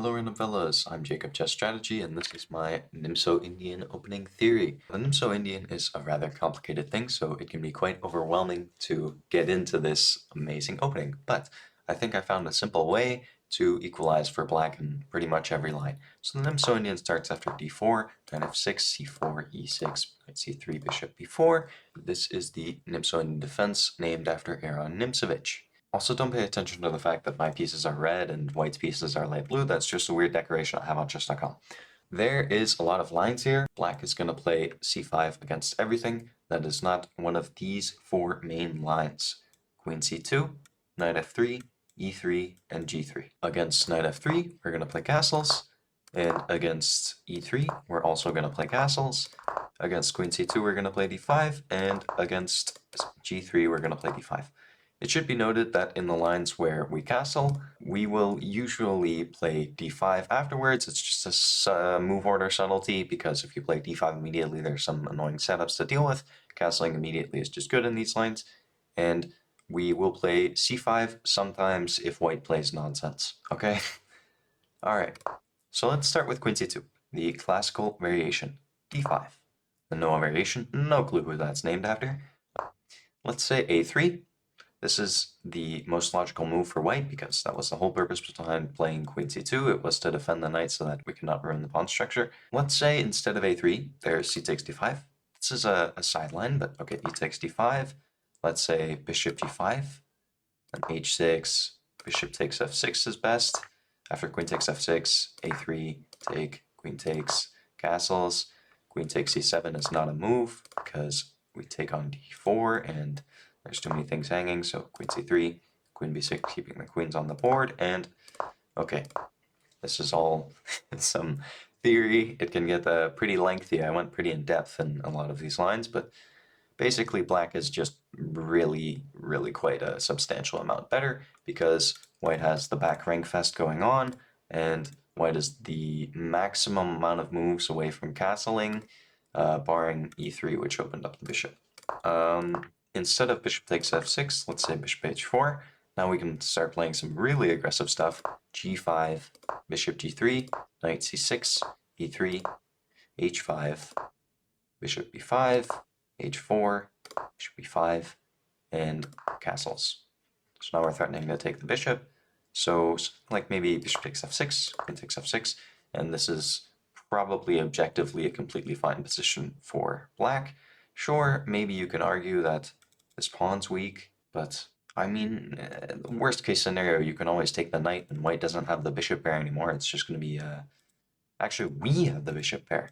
Hello random fellas, I'm Jacob Chess Strategy and this is my Nimzo-Indian opening theory. The Nimzo-Indian is a rather complicated thing, so it can be quite overwhelming to get into this amazing opening, but I think I found a simple way to equalize for black in pretty much every line. So the Nimzo-Indian starts after d4, knight f6, c4, e6, knight c3, bishop b4. This is the Nimzo-Indian defense named after Aaron Nimzovich. Also, don't pay attention to the fact that my pieces are red and white's pieces are light blue. That's just a weird decoration I have on chess.com. There is a lot of lines here. Black is going to play c5 against everything that is not one of these four main lines. Queen c2, knight f3, e3, and g3. Against knight f3, we're going to play castles. And against e3, we're also going to play castles. Against queen c2, we're going to play d5. And against g3, we're going to play d5. It should be noted that in the lines where we castle, we will usually play d5 afterwards. It's just a move order subtlety, because if you play d5 immediately, there's some annoying setups to deal with. Castling immediately is just good in these lines. And we will play c5 sometimes if white plays nonsense, okay? Alright, so let's start with queen c2, the classical variation, d5. The Noah variation, no clue who that's named after. Let's say a3. This is the most logical move for white, because that was the whole purpose behind playing queen c2. It was to defend the knight so that we cannot ruin the pawn structure. Let's say instead of a3, there's c takes d5. This is a sideline, but okay, e takes d5. Let's say bishop g5, and h6, bishop takes f6 is best. After queen takes f6, a3, take, queen takes, castles. Queen takes c7 is not a move, because we take on d4, and there's too many things hanging, so queen c3, queen b6, keeping the queens on the board, and okay, this is all some theory. It can get pretty lengthy. I went pretty in depth in a lot of these lines, but basically black is just really quite a substantial amount better, because white has the back rank fest going on, and white is the maximum amount of moves away from castling, barring e3, which opened up the bishop. Instead of bishop takes f6, let's say bishop h4. Now we can start playing some really aggressive stuff. g5, bishop g3, knight c6, e3, h5, bishop b5, h4, bishop b5, and castles. So now we're threatening to take the bishop. So like maybe bishop takes f6, queen takes f6, and this is probably objectively a completely fine position for black. Sure, maybe you can argue that this pawn's weak, but I mean, the worst case scenario, you can always take the knight and white doesn't have the bishop pair anymore. It's just going to be, actually, we have the bishop pair.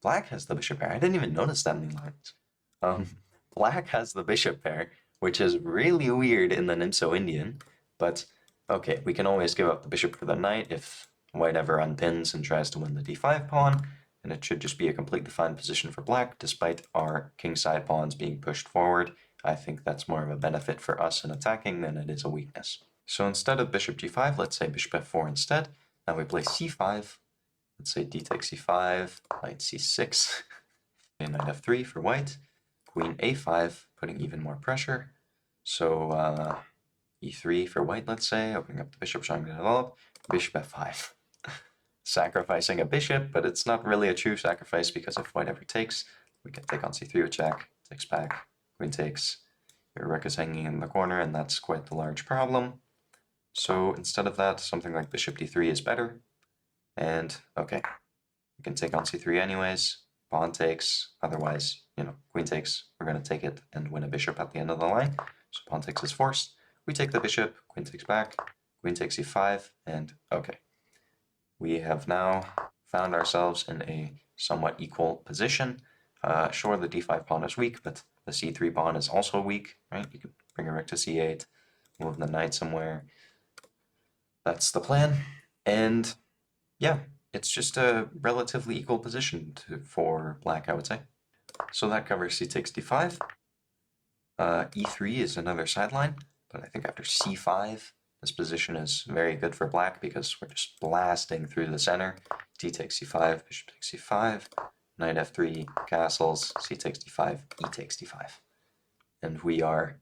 Black has the bishop pair. I didn't even notice that in the lines. Black has the bishop pair, which is really weird in the Nimzo-Indian, but okay, we can always give up the bishop for the knight if white ever unpins and tries to win the d5 pawn, and it should just be a completely fine position for black, despite our kingside pawns being pushed forward. I think that's more of a benefit for us in attacking than it is a weakness. So instead of bishop g5, let's say bishop f4 instead. Now we play c5. Let's say d takes c5, knight c6, and knight f3 for white. Queen a5, putting even more pressure. So e3 for white, let's say, opening up the bishop, trying to develop. Bishop f5. Sacrificing a bishop, but it's not really a true sacrifice, because if white ever takes, we can take on c3 with check, takes back, queen takes, your rook is hanging in the corner, and that's quite the large problem. So instead of that, something like bishop d3 is better. And okay, we can take on c3 anyways, pawn takes, otherwise, queen takes, we're going to take it and win a bishop at the end of the line. So pawn takes is forced, we take the bishop, queen takes back, queen takes e5, and okay. We have now found ourselves in a somewhat equal position. Sure, the d5 pawn is weak, but the c3 pawn is also weak, right? You can bring a rook to c8, move the knight somewhere. That's the plan. And yeah, it's just a relatively equal position for black, I would say. So that covers c takes d5. e3 is another sideline, but I think after c5, this position is very good for black, because we're just blasting through the center. D takes c5, bishop takes c5, knight f3, castles, c takes d5, e takes d5. And we are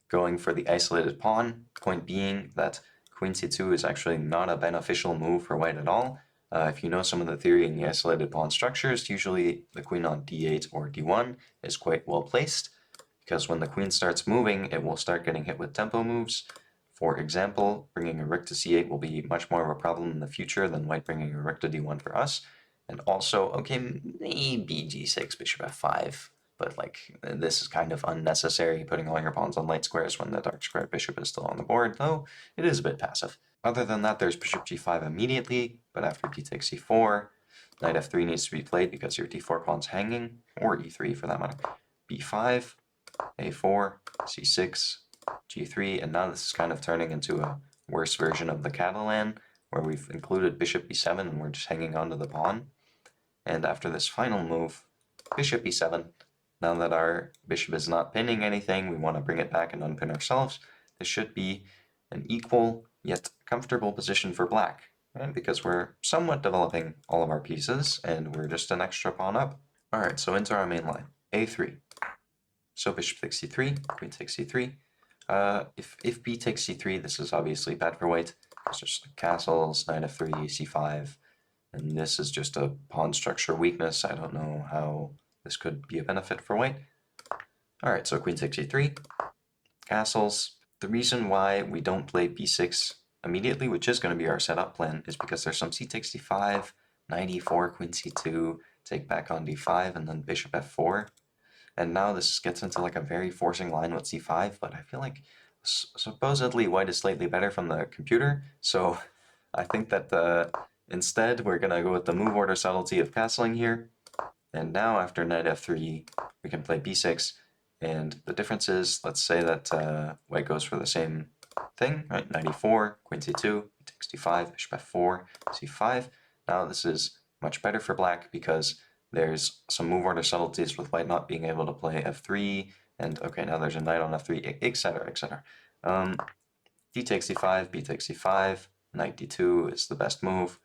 going for the isolated pawn, point being that Queen c2 is actually not a beneficial move for white at all. If you know some of the theory in the isolated pawn structures, usually the queen on d8 or d1 is quite well placed, because when the queen starts moving, it will start getting hit with tempo moves. For example, bringing a rook to c8 will be much more of a problem in the future than white bringing a rook to d1 for us. And also, okay, maybe g6, bishop f5, but like this is kind of unnecessary, putting all your pawns on light squares when the dark squared bishop is still on the board, though it is a bit passive. Other than that, there's bishop g5 immediately, but after d takes c4, knight f3 needs to be played because your d4 pawn's hanging, or e3 for that matter. b5, a4, c6, g3, and now this is kind of turning into a worse version of the Catalan, where we've included bishop b7 and we're just hanging onto the pawn. And after this final move, bishop e7, now that our bishop is not pinning anything, we want to bring it back and unpin ourselves. This should be an equal yet comfortable position for black, right? Because we're somewhat developing all of our pieces and we're just an extra pawn up. Alright, so into our main line, a3. So bishop takes c3, queen takes c3. If b takes c3, this is obviously bad for white, because there's like castles, knight f3, c5, and this is just a pawn structure weakness. I don't know how this could be a benefit for white. Alright, so queen takes e3, castles. The reason why we don't play b6 immediately, which is going to be our setup plan, is because there's some c takes d5, knight e4, queen c2, take back on d5, and then bishop f4. And now this gets into like a very forcing line with c5, but I feel like supposedly white is slightly better from the computer, so I think that instead we're going to go with the move order subtlety of castling here. And now after knight f3, we can play b6, and the difference is, let's say that white goes for the same thing, right? Knight e4, queen c2, takes d5, bishop f4, c5. Now this is much better for black because there's some move order subtleties with white not being able to play f3, and okay, now there's a knight on f3, etc., etc. D takes c5, b takes c5, knight d2 is the best move,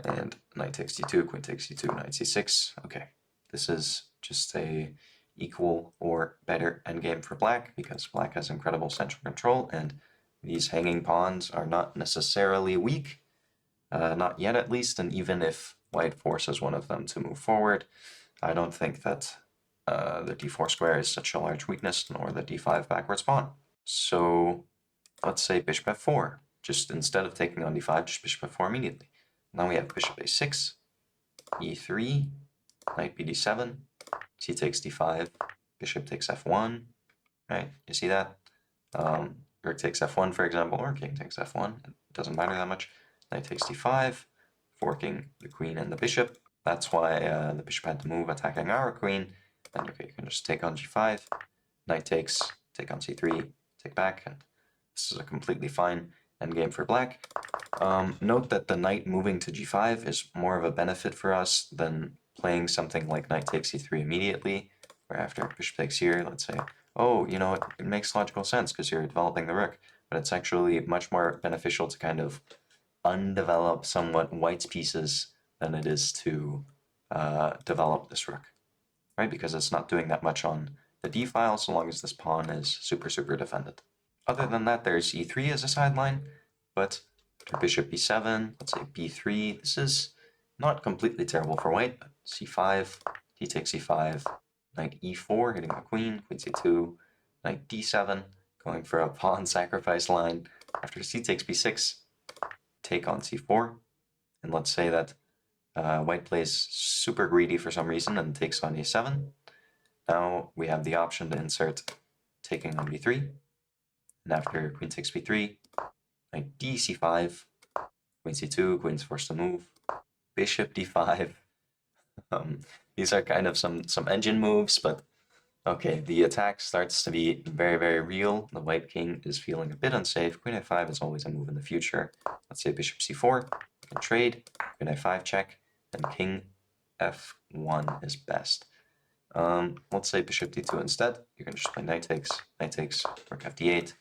and knight takes d2, queen takes c2, knight c6. Okay, this is just a equal or better endgame for black, because black has incredible central control, and these hanging pawns are not necessarily weak, not yet at least, and even if white forces one of them to move forward, I don't think that the d4 square is such a large weakness, nor the d5 backwards pawn. So let's say bishop f4, just instead of taking on d5, just bishop f4 immediately. Now we have bishop a6, e3, knight bd7, c takes d5, bishop takes f1, right? You see that? Rook takes f1, for example, or king takes f1. It doesn't matter that much. Knight takes d5, forking the queen and the bishop. That's why the bishop had to move, attacking our queen. And okay, you can just take on g5. Knight takes, take on c3, take back, and this is a completely fine endgame for black. Note that the knight moving to g5 is more of a benefit for us than playing something like knight takes e3 immediately, where after bishop takes here, let's say, oh, you know, it makes logical sense because you're developing the rook, but it's actually much more beneficial to kind of undevelop somewhat white's pieces than it is to develop this rook, right? Because it's not doing that much on the d file so long as this pawn is super, super defended. Other than that, there's e3 as a sideline, but after bishop b7, let's say b3, this is not completely terrible for white, but c5, d takes c5, knight e4, hitting the queen, queen c2, knight d7, going for a pawn sacrifice line. After c takes b6, take on c4, and let's say that white plays super greedy for some reason and takes on e7. Now we have the option to insert taking on b3, and after queen takes b3, knight d c5, queen c2, queen's forced to move, bishop d5. These are kind of some engine moves, but okay, the attack starts to be very, very real. The white king is feeling a bit unsafe. Queen a5 is always a move in the future. Let's say bishop c4, we can trade, queen a5 check, and king f1 is best. Let's say bishop d2 instead. You can just play knight takes, rook f d8.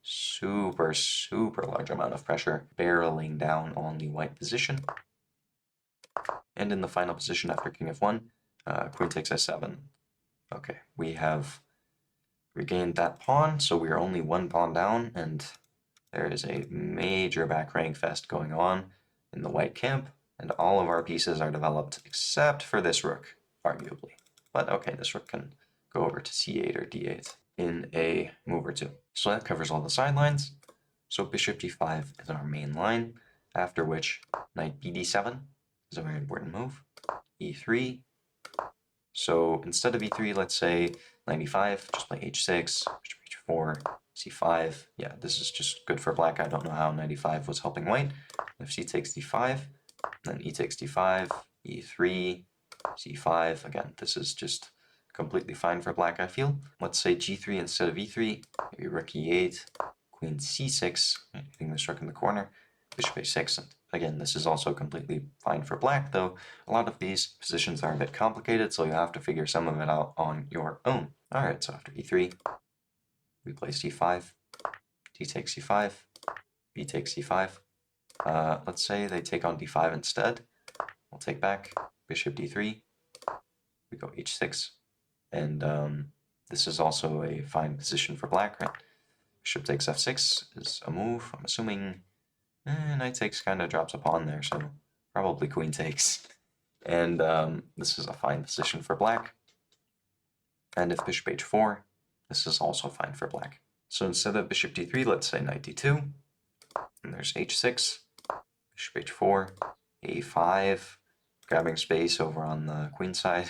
Super, super large amount of pressure barreling down on the white position. And in the final position after king f1, queen takes s7. Okay, we have regained that pawn, so we are only one pawn down, and there is a major back rank fest going on in the white camp, and all of our pieces are developed except for this rook, arguably. But okay, this rook can go over to c8 or d8 in a move or two. So that covers all the sidelines. So bishop d5 is our main line, after which knight bd7 is a very important move. e3. So instead of e3, let's say knight e5, just play h6, bishop h4, c5. Yeah, this is just good for black. I don't know how knight e5 was helping white. If c takes d5, then e takes d5, e3, c5. Again, this is just completely fine for black, I feel. Let's say g3 instead of e3, maybe rook e8, queen c6, hitting this rook in the corner, bishop a6. And again, this is also completely fine for black, though a lot of these positions are a bit complicated, so you have to figure some of it out on your own. Alright, so after e3, we play c5, d takes c5, b takes c5. Let's say they take on d5 instead. We'll take back, bishop d3, we go h6, and this is also a fine position for black, right? Bishop takes f6 is a move, I'm assuming. Knight takes kind of drops a pawn there, so probably queen takes. And this is a fine position for black. And if bishop h4, this is also fine for black. So instead of bishop d3, let's say knight d2, and there's h6, bishop h4, a5, grabbing space over on the queen side.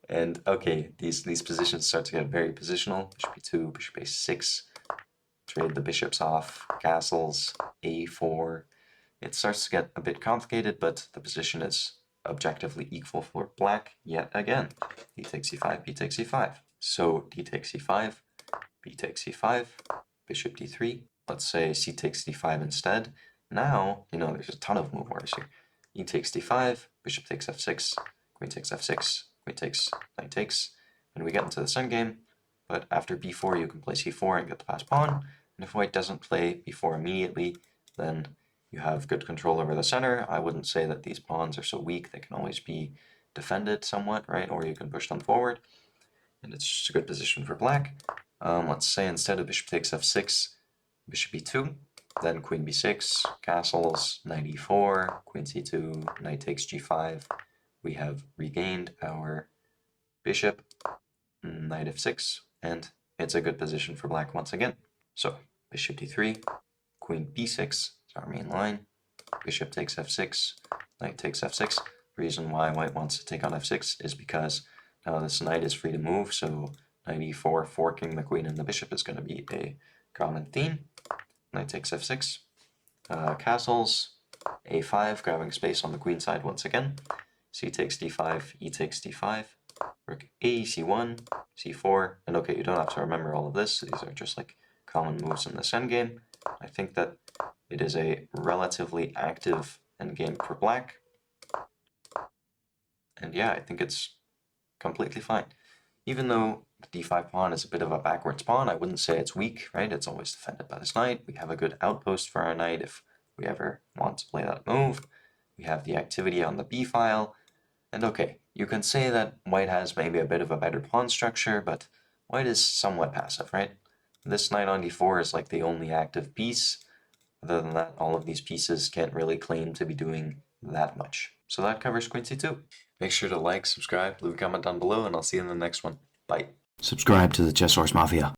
And okay, these positions start to get very positional. Bishop e2, bishop a6, trade the bishops off, castles, a4. It starts to get a bit complicated, but the position is objectively equal for black yet again. D takes c5, b takes c5. So d takes c5, b takes c5, bishop d3. Let's say c takes d5 instead. Now, there's a ton of move orders here. E takes d5, bishop takes f6, queen takes f6, queen takes, knight takes, and we get into the endgame. But after b4, you can play c4 and get the passed pawn. And if white doesn't play b4 immediately, then you have good control over the center. I wouldn't say that these pawns are so weak. They can always be defended somewhat, right? Or you can push them forward. And it's just a good position for black. Let's say instead of bishop takes f6, bishop e2, then queen b6, castles, knight e4, queen c2, knight takes g5. We have regained our bishop, knight f6, and it's a good position for black once again. So bishop d3, queen b6 is our main line, bishop takes f6, knight takes f6. The reason why white wants to take on f6 is because now this knight is free to move, so knight e4 forking the queen and the bishop is going to be a common theme. Knight takes f6, castles, a5, grabbing space on the queen side once again, c takes d5, e takes d5, rook a, c1, c4, and okay, you don't have to remember all of this, these are just like common moves in this endgame. I think that it is a relatively active endgame for black, and yeah, I think it's completely fine. Even though the d5 pawn is a bit of a backwards pawn, I wouldn't say it's weak, right? It's always defended by this knight. We have a good outpost for our knight if we ever want to play that move. We have the activity on the b file. And okay, you can say that white has maybe a bit of a better pawn structure, but white is somewhat passive, right? This knight on d4 is like the only active piece. Other than that, all of these pieces can't really claim to be doing that much. So that covers queen c2. Make sure to like, subscribe, leave a comment down below, and I'll see you in the next one. Bye. Subscribe to the Chess Horse Mafia.